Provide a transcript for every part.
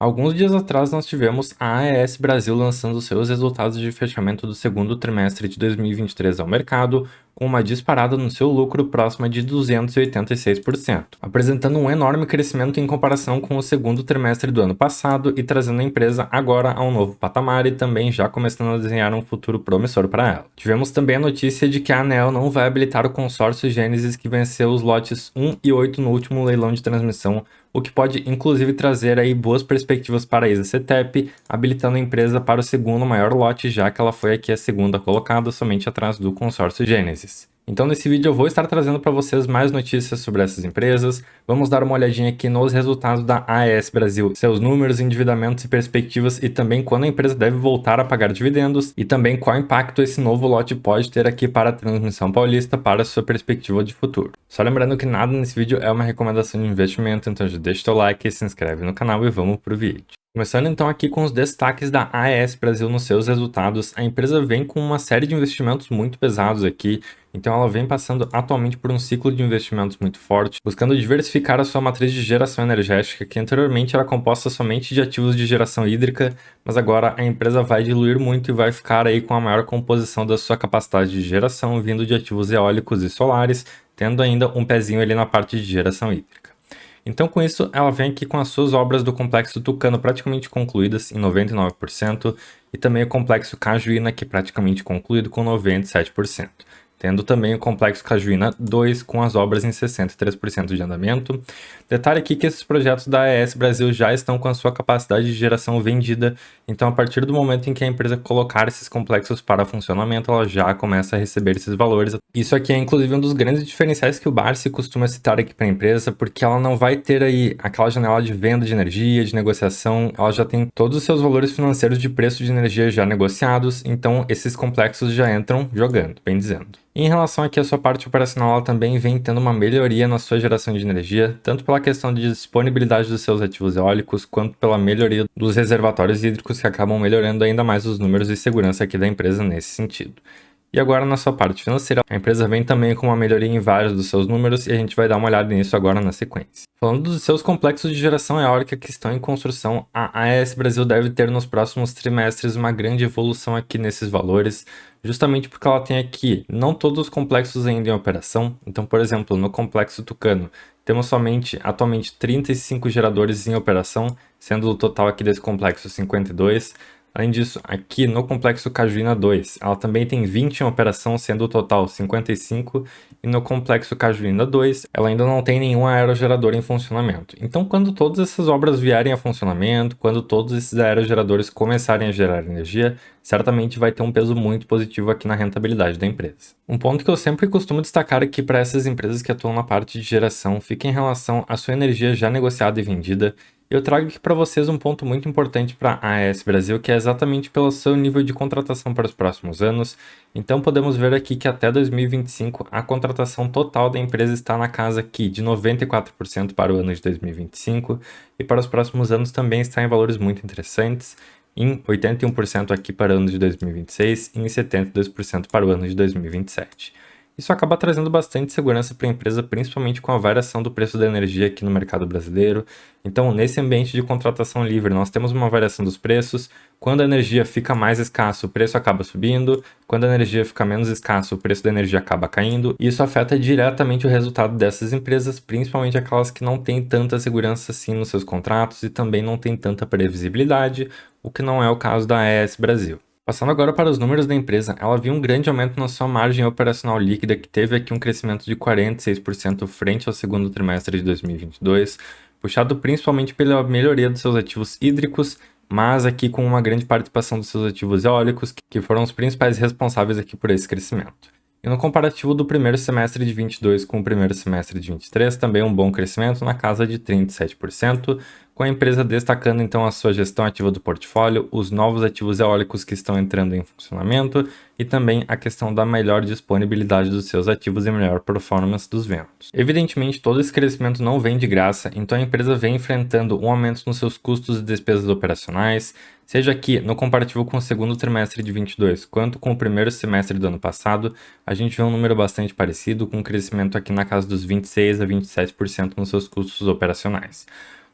Alguns dias atrás nós tivemos a AES Brasil lançando seus resultados de fechamento do segundo trimestre de 2023 ao mercado, com uma disparada no seu lucro próxima de 286%, apresentando um enorme crescimento em comparação com o segundo trimestre do ano passado e trazendo a empresa agora a um novo patamar e também já começando a desenhar um futuro promissor para ela. Tivemos também a notícia de que a ANEEL não vai habilitar o consórcio Gênesis que venceu os lotes 1 e 8 no último leilão de transmissão, o que pode inclusive trazer aí boas perspectivas para a ISA-CTEP, habilitando a empresa para o segundo maior lote, já que ela foi aqui a segunda colocada, somente atrás do consórcio Gênesis. Então nesse vídeo eu vou estar trazendo para vocês mais notícias sobre essas empresas, vamos dar uma olhadinha aqui nos resultados da AES Brasil, seus números, endividamentos e perspectivas e também quando a empresa deve voltar a pagar dividendos e também qual impacto esse novo lote pode ter aqui para a Transmissão Paulista para a sua perspectiva de futuro. Só lembrando que nada nesse vídeo é uma recomendação de investimento, então já deixa o teu like, se inscreve no canal e vamos pro vídeo. Começando então aqui com os destaques da AES Brasil nos seus resultados, a empresa vem com uma série de investimentos muito pesados aqui, então ela vem passando atualmente por um ciclo de investimentos muito forte, buscando diversificar a sua matriz de geração energética, que anteriormente era composta somente de ativos de geração hídrica, mas agora a empresa vai diluir muito e vai ficar aí com a maior composição da sua capacidade de geração vindo de ativos eólicos e solares, tendo ainda um pezinho ali na parte de geração hídrica. Então, com isso, ela vem aqui com as suas obras do Complexo Tucano praticamente concluídas em 99% e também o Complexo Cajuína aqui praticamente concluído com 97%. Tendo também o Complexo Cajuína 2 com as obras em 63% de andamento. Detalhe aqui que esses projetos da AES Brasil já estão com a sua capacidade de geração vendida, então a partir do momento em que a empresa colocar esses complexos para funcionamento, ela já começa a receber esses valores. Isso aqui é inclusive um dos grandes diferenciais que o Barsi costuma citar aqui para a empresa, porque ela não vai ter aí aquela janela de venda de energia, de negociação, ela já tem todos os seus valores financeiros de preço de energia já negociados, então esses complexos já entram jogando, bem dizendo. Em relação aqui à sua parte operacional, ela também vem tendo uma melhoria na sua geração de energia, tanto pela questão de disponibilidade dos seus ativos eólicos, quanto pela melhoria dos reservatórios hídricos que acabam melhorando ainda mais os números de segurança aqui da empresa nesse sentido. E agora na sua parte financeira, a empresa vem também com uma melhoria em vários dos seus números e a gente vai dar uma olhada nisso agora na sequência. Falando dos seus complexos de geração eólica que estão em construção, a AES Brasil deve ter nos próximos trimestres uma grande evolução aqui nesses valores, justamente porque ela tem aqui não todos os complexos ainda em operação. Então, por exemplo, no Complexo Tucano, temos somente atualmente 35 geradores em operação, sendo o total aqui desse complexo 52. Além disso, aqui no Complexo Cajuína 2, ela também tem 20 em operação, sendo o total 55, e no Complexo Cajuína 2, ela ainda não tem nenhum aerogerador em funcionamento. Então, quando todas essas obras vierem a funcionamento, quando todos esses aerogeradores começarem a gerar energia, certamente vai ter um peso muito positivo aqui na rentabilidade da empresa. Um ponto que eu sempre costumo destacar aqui para essas empresas que atuam na parte de geração fica em relação à sua energia já negociada e vendida. Eu trago aqui para vocês um ponto muito importante para a AES Brasil, que é exatamente pelo seu nível de contratação para os próximos anos. Então podemos ver aqui que até 2025 a contratação total da empresa está na casa aqui de 94% para o ano de 2025 e para os próximos anos também está em valores muito interessantes, em 81% aqui para o ano de 2026 e em 72% para o ano de 2027. Isso acaba trazendo bastante segurança para a empresa, principalmente com a variação do preço da energia aqui no mercado brasileiro. Então, nesse ambiente de contratação livre, nós temos uma variação dos preços. Quando a energia fica mais escassa, o preço acaba subindo. Quando a energia fica menos escassa, o preço da energia acaba caindo. E isso afeta diretamente o resultado dessas empresas, principalmente aquelas que não têm tanta segurança assim nos seus contratos e também não têm tanta previsibilidade, o que não é o caso da AES Brasil. Passando agora para os números da empresa, ela viu um grande aumento na sua margem operacional líquida, que teve aqui um crescimento de 46% frente ao segundo trimestre de 2022, puxado principalmente pela melhoria dos seus ativos hídricos, mas aqui com uma grande participação dos seus ativos eólicos, que foram os principais responsáveis aqui por esse crescimento. E no comparativo do primeiro semestre de 22 com o primeiro semestre de 23, também um bom crescimento na casa de 37%, com a empresa destacando então a sua gestão ativa do portfólio, os novos ativos eólicos que estão entrando em funcionamento e também a questão da melhor disponibilidade dos seus ativos e melhor performance dos ventos. Evidentemente, todo esse crescimento não vem de graça, então a empresa vem enfrentando um aumento nos seus custos e despesas operacionais, seja aqui no comparativo com o segundo trimestre de 22, quanto com o primeiro semestre do ano passado, a gente vê um número bastante parecido, com um crescimento aqui na casa dos 26 a 27% nos seus custos operacionais.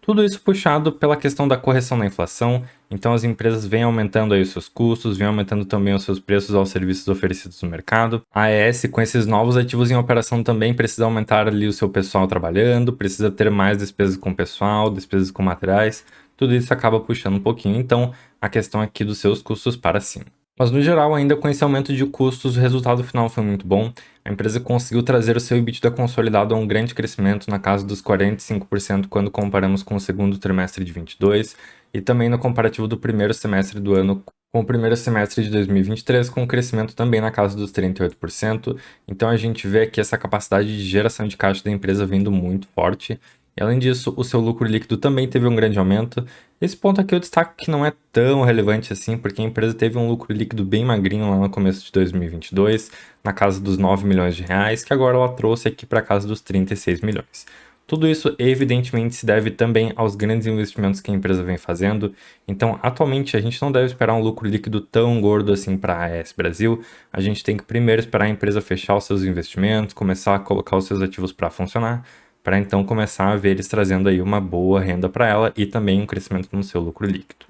Tudo isso puxado pela questão da correção da inflação, então as empresas vêm aumentando aí os seus custos, vêm aumentando também os seus preços aos serviços oferecidos no mercado. A AES, com esses novos ativos em operação, também precisa aumentar ali o seu pessoal trabalhando, precisa ter mais despesas com pessoal, despesas com materiais, tudo isso acaba puxando um pouquinho, então, a questão aqui dos seus custos para cima. Mas no geral, ainda com esse aumento de custos, o resultado final foi muito bom. A empresa conseguiu trazer o seu EBITDA consolidado a um grande crescimento na casa dos 45% quando comparamos com o segundo trimestre de 22 e também no comparativo do primeiro semestre do ano com o primeiro semestre de 2023, com um crescimento também na casa dos 38%. Então a gente vê aqui essa capacidade de geração de caixa da empresa vindo muito forte. E além disso, o seu lucro líquido também teve um grande aumento. Esse ponto aqui eu destaco que não é tão relevante assim, porque a empresa teve um lucro líquido bem magrinho lá no começo de 2022, na casa dos 9 milhões de reais, que agora ela trouxe aqui para a casa dos 36 milhões. Tudo isso, evidentemente, se deve também aos grandes investimentos que a empresa vem fazendo. Então, atualmente, a gente não deve esperar um lucro líquido tão gordo assim para a AES Brasil. A gente tem que primeiro esperar a empresa fechar os seus investimentos, começar a colocar os seus ativos para funcionar, para então começar a ver eles trazendo aí uma boa renda para ela e também um crescimento no seu lucro líquido.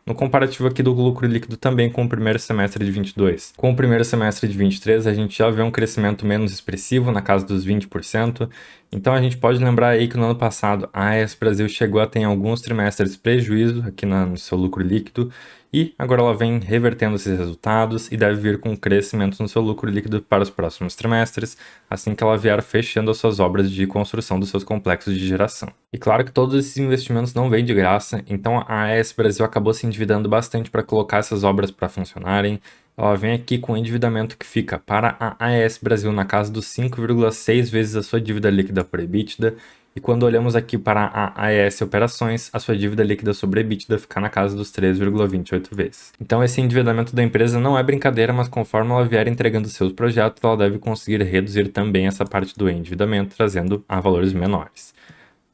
No comparativo aqui do lucro líquido também com o primeiro semestre de 22. Com o primeiro semestre de 23, a gente já vê um crescimento menos expressivo, na casa dos 20%. Então a gente pode lembrar aí que no ano passado a AES Brasil chegou a ter em alguns trimestres prejuízo aqui no seu lucro líquido, e agora ela vem revertendo esses resultados e deve vir com um crescimento no seu lucro líquido para os próximos trimestres, assim que ela vier fechando as suas obras de construção dos seus complexos de geração. E claro que todos esses investimentos não vêm de graça, então a AES Brasil acabou se endividando bastante para colocar essas obras para funcionarem. Ela vem aqui com um endividamento que fica para a AES Brasil na casa dos 5,6 vezes a sua dívida líquida por EBITDA, e quando olhamos aqui para a AES Operações, a sua dívida líquida sobre EBITDA fica na casa dos 3,28 vezes. Então esse endividamento da empresa não é brincadeira, mas conforme ela vier entregando seus projetos, ela deve conseguir reduzir também essa parte do endividamento, trazendo a valores menores.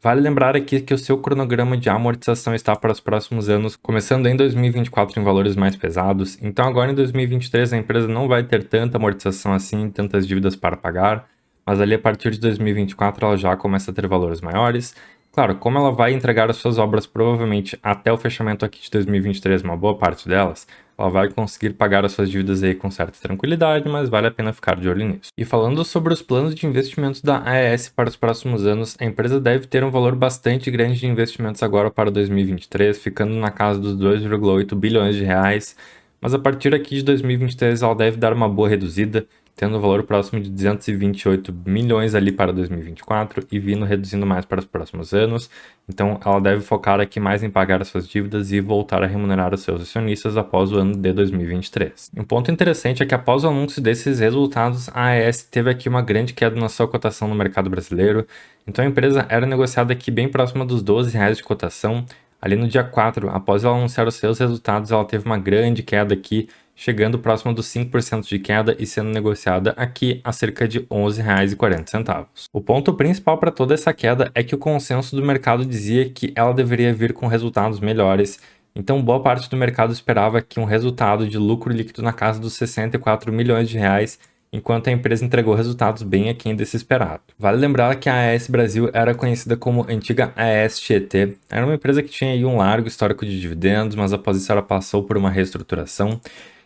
Vale lembrar aqui que o seu cronograma de amortização está para os próximos anos, começando em 2024 em valores mais pesados, então agora em 2023 a empresa não vai ter tanta amortização assim, tantas dívidas para pagar, mas ali a partir de 2024 ela já começa a ter valores maiores. Claro, como ela vai entregar as suas obras provavelmente até o fechamento aqui de 2023, uma boa parte delas, ela vai conseguir pagar as suas dívidas aí com certa tranquilidade, mas vale a pena ficar de olho nisso. E falando sobre os planos de investimentos da AES para os próximos anos, a empresa deve ter um valor bastante grande de investimentos agora para 2023, ficando na casa dos 2,8 bilhões de reais, mas a partir aqui de 2023 ela deve dar uma boa reduzida, tendo um valor próximo de 228 milhões ali para 2024 e vindo reduzindo mais para os próximos anos. Então ela deve focar aqui mais em pagar as suas dívidas e voltar a remunerar os seus acionistas após o ano de 2023. Um ponto interessante é que após o anúncio desses resultados, a AES teve aqui uma grande queda na sua cotação no mercado brasileiro. Então a empresa era negociada aqui bem próxima dos R$ 12 de cotação. Ali no dia 4, após ela anunciar os seus resultados, ela teve uma grande queda aqui, chegando próximo dos 5% de queda e sendo negociada aqui a cerca de R$ 11,40. O ponto principal para toda essa queda é que o consenso do mercado dizia que ela deveria vir com resultados melhores, então boa parte do mercado esperava que um resultado de lucro líquido na casa dos 64 milhões de reais, enquanto a empresa entregou resultados bem aquém desse esperado. Vale lembrar que a AES Brasil era conhecida como antiga AES Tietê, era uma empresa que tinha aí um largo histórico de dividendos, mas após isso ela passou por uma reestruturação,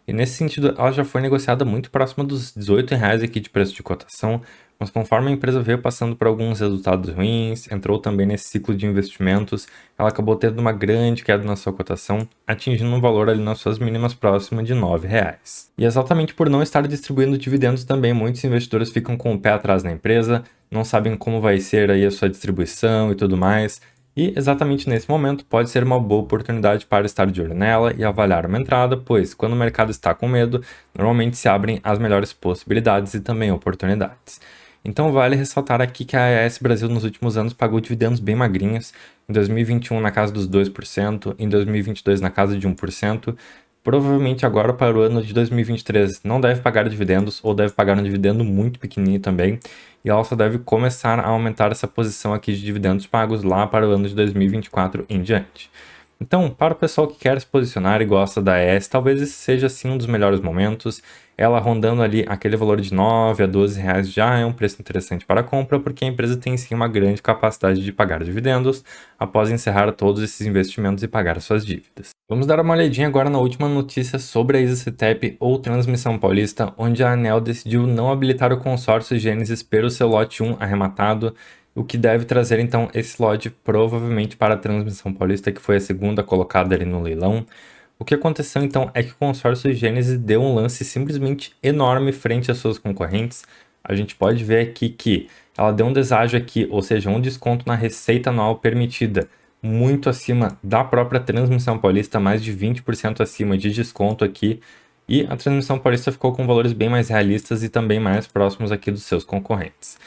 e nesse sentido, ela já foi negociada muito próxima dos R$ 18 aqui de preço de cotação, mas conforme a empresa veio passando por alguns resultados ruins, entrou também nesse ciclo de investimentos, ela acabou tendo uma grande queda na sua cotação, atingindo um valor ali nas suas mínimas próximas de R$ 9. E exatamente por não estar distribuindo dividendos também, muitos investidores ficam com o pé atrás na empresa, não sabem como vai ser aí a sua distribuição e tudo mais. E exatamente nesse momento pode ser uma boa oportunidade para estar de olho nela e avaliar uma entrada, pois quando o mercado está com medo, normalmente se abrem as melhores possibilidades e também oportunidades. Então vale ressaltar aqui que a AES Brasil nos últimos anos pagou dividendos bem magrinhos, em 2021 na casa dos 2%, em 2022 na casa de 1%, provavelmente agora para o ano de 2023 não deve pagar dividendos ou deve pagar um dividendo muito pequenininho também, e ela só deve começar a aumentar essa posição aqui de dividendos pagos lá para o ano de 2024 em diante. Então, para o pessoal que quer se posicionar e gosta da AES, talvez esse seja sim um dos melhores momentos. ela rondando ali aquele valor de 9 a 12 reais já é um preço interessante para a compra, porque a empresa tem sim uma grande capacidade de pagar dividendos após encerrar todos esses investimentos e pagar suas dívidas. Vamos dar uma olhadinha agora na última notícia sobre a ISACETEP ou Transmissão Paulista, onde a ANEEL decidiu não habilitar o consórcio Gênesis pelo seu lote 1 arrematado, o que deve trazer então esse lote provavelmente para a Transmissão Paulista, que foi a segunda colocada ali no leilão. O que aconteceu então é que o consórcio Gênesis deu um lance simplesmente enorme frente às suas concorrentes. A gente pode ver aqui que ela deu um deságio aqui, ou seja, um desconto na receita anual permitida, muito acima da própria Transmissão Paulista, mais de 20% acima de desconto aqui. E a Transmissão Paulista ficou com valores bem mais realistas e também mais próximos aqui dos seus concorrentes.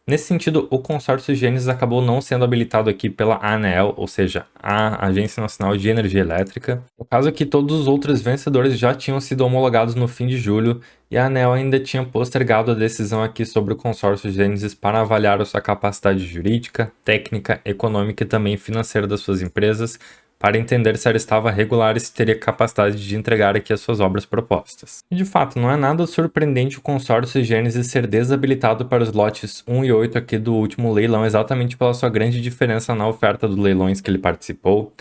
Nesse sentido, o consórcio Gênesis acabou não sendo habilitado aqui pela ANEEL, ou seja, a Agência Nacional de Energia Elétrica. No caso aqui, todos os outros vencedores já tinham sido homologados no fim de julho e a ANEEL ainda tinha postergado a decisão aqui sobre o consórcio Gênesis para avaliar a sua capacidade jurídica, técnica, econômica e também financeira das suas empresas, para entender se ela estava regular e se teria capacidade de entregar aqui as suas obras propostas. E de fato, não é nada surpreendente o consórcio Gênesis ser desabilitado para os lotes 1 e 8 aqui do último leilão, exatamente pela sua grande diferença na oferta dos leilões que ele participou.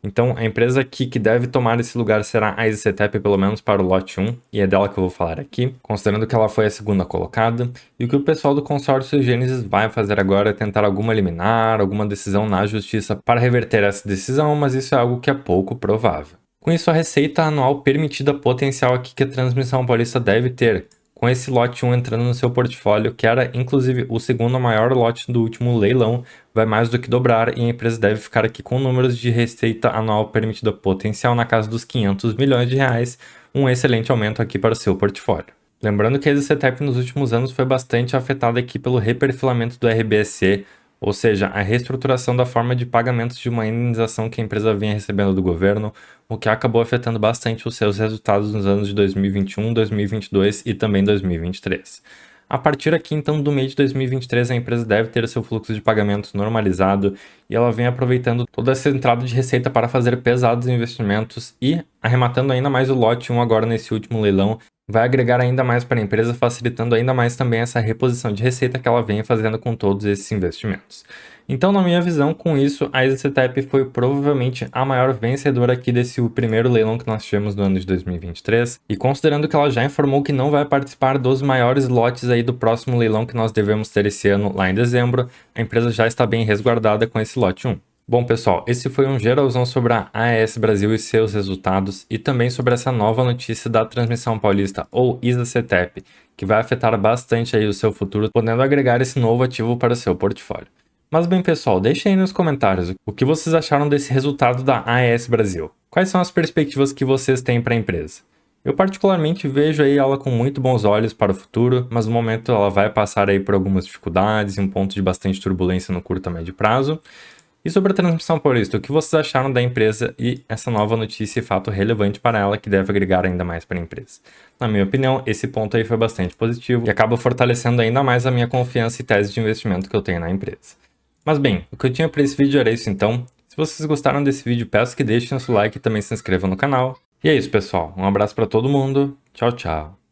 Então, a empresa aqui que deve tomar esse lugar será a ISACETEP, pelo menos para o lote 1, e é dela que eu vou falar aqui, considerando que ela foi a segunda colocada. E o que o pessoal do consórcio Gênesis vai fazer agora é tentar alguma liminar, alguma decisão na justiça para reverter essa decisão, mas isso é algo que é pouco provável. Com isso, a receita anual permitida potencial aqui que a Transmissão Paulista deve ter, com esse lote 1 entrando no seu portfólio, que era inclusive o segundo maior lote do último leilão, vai mais do que dobrar e a empresa deve ficar aqui com números de receita anual permitida potencial na casa dos 500 milhões de reais, um excelente aumento aqui para o seu portfólio. Lembrando que a ISACETEP nos últimos anos foi bastante afetada aqui pelo reperfilamento do RBSE, ou seja, a reestruturação da forma de pagamentos de uma indenização que a empresa vinha recebendo do governo, o que acabou afetando bastante os seus resultados nos anos de 2021, 2022 e também 2023. A partir aqui, então, do mês de 2023, a empresa deve ter seu fluxo de pagamentos normalizado e ela vem aproveitando toda essa entrada de receita para fazer pesados investimentos e arrematando ainda mais o lote 1 agora nesse último leilão, vai agregar ainda mais para a empresa, facilitando ainda mais também essa reposição de receita que ela vem fazendo com todos esses investimentos. Então, na minha visão, com isso, a ISACETEP foi provavelmente a maior vencedora aqui desse primeiro leilão que nós tivemos no ano de 2023, e considerando que ela já informou que não vai participar dos maiores lotes aí do próximo leilão que nós devemos ter esse ano lá em dezembro, a empresa já está bem resguardada com esse lote 1. Bom, pessoal, esse foi um geralzão sobre a AES Brasil e seus resultados e também sobre essa nova notícia da Transmissão Paulista ou ISACETEP, que vai afetar bastante aí o seu futuro, podendo agregar esse novo ativo para o seu portfólio. Mas bem, pessoal, deixem aí nos comentários o que vocês acharam desse resultado da AES Brasil. Quais são as perspectivas que vocês têm para a empresa? Eu particularmente vejo aí ela com muito bons olhos para o futuro, mas no momento ela vai passar aí por algumas dificuldades e um ponto de bastante turbulência no curto a médio prazo. E sobre a Transmissão Paulista, o que vocês acharam da empresa e essa nova notícia e fato relevante para ela que deve agregar ainda mais para a empresa? Na minha opinião, esse ponto aí foi bastante positivo e acaba fortalecendo ainda mais a minha confiança e tese de investimento que eu tenho na empresa. Mas bem, o que eu tinha para esse vídeo era isso então. Se vocês gostaram desse vídeo, peço que deixem o seu like e também se inscrevam no canal. E é isso, pessoal. Um abraço para todo mundo. Tchau, tchau.